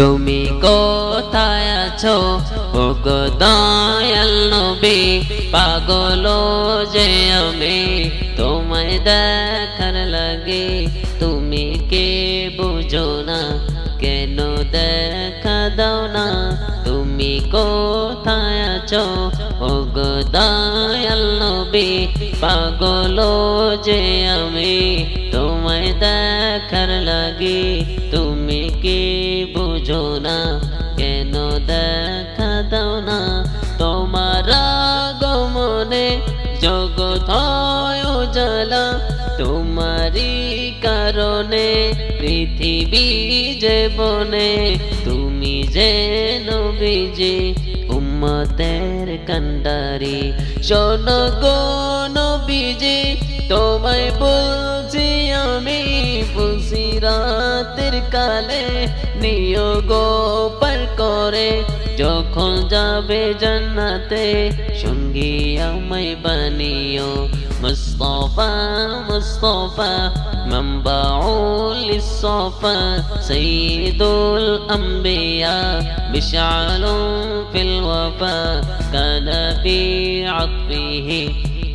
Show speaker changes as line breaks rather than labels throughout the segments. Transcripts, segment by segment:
তুমি কোথায় আছো ওগো দয়াল নবী পাগল যে আমি তোমায় দেখার লাগে তুমি কে বুঝো না কেন দেখা দাও না তুমি কোথায় আছো ওগো দয়াল নবী পাগল যে আমি তোমায় দেখার লাগে তুমি কে বুঝো না কেন দেখা দাও না তোমার আগমনে জগৎ হয় উজালা তোমারই কারণে পৃথিবী যে বনে তুমি যে নবীজি উম্মতের কান্ডারি শোনো গো নবীজি তোমায় বলছি আমি ফুলসিরাতের কালে নিও গো পার করে যখন যাবে জান্নাতে সঙ্গী আমায় বানিও মুস্তাফা মুস্তাফা মানবাউল লিসফা সাইয়্যিদুল আম্বিয়া বিশআলুন ফিল ওয়াফা কানা ফি আতফিহি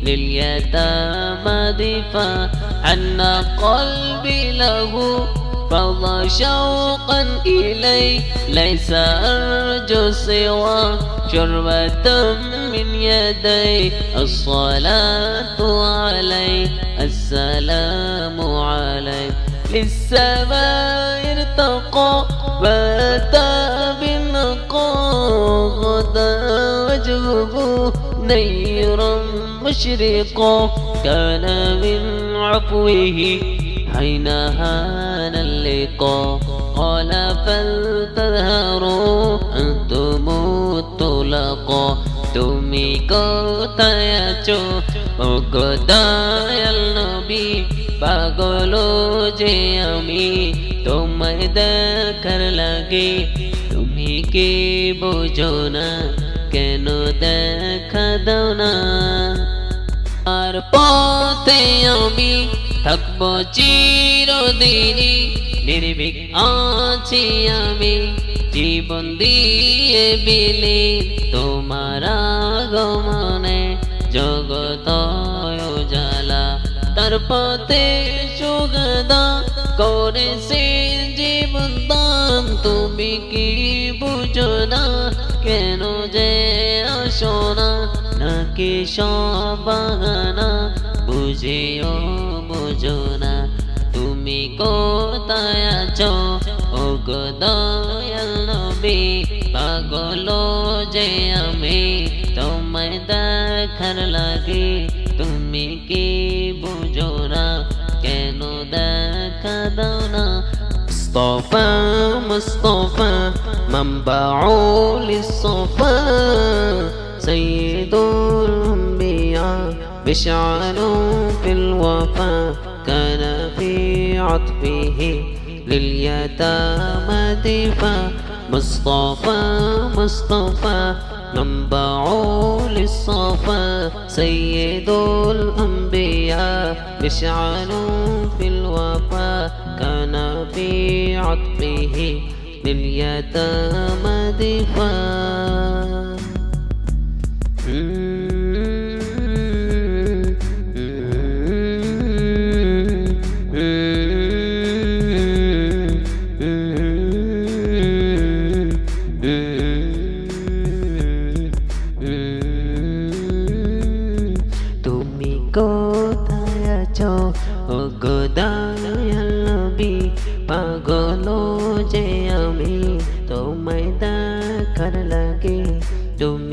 لليتامى دفاع عنا قلبي له فضى شوقا إليه ليس أرجو سوى شربة من يدي الصلاة عليه السلام عليه للسماء ارتقى بات بالنقى غدا وجهه نيرا مشرقا كان من عفوه حين هان اللقاء قال فلتظهروا أنتم الطلقاء তুমি কোথায় আছো ওগো দয়াল নবী পাগল যে আমি তোমায় দেখার লাগে তুমি কি বোঝো না কেন দেখা দাও না আর পথে আমি থাকবো চিরদিনই নির্ভীক আছি আমি জীবন দিয়ে বিলীন তোমার আগমনে জগৎ উজালা তার পথে সুগন্ধা করেছে জীবন দান তুমি কি বুঝো না কেন যে আসো না নাকি সব বাহানা বুঝিও বুঝো না তুমি কোথায় আছো ওগো দয়াল নবী পাগল যে আমি তোমায় দেখার লাগে তুমি কি বুঝো না কেন দেখা দাও না মুস্তাফা মুস্তাফা মানবাউল লিসফা সাইয়্যিদুল আম্বিয়া বিশআলুন ফিল ওয়াফা কানা ফি আতফিহি لليتامى دفاع مصطفى مصطفى منبع للصفا سيد الأنبياء مشعل في الوفا كان في عطفه لليتامى دفاع কোথায় আছো ওগো দয়াল নবী পাগল যে আমি তোমায় দেখার লাগে তুমি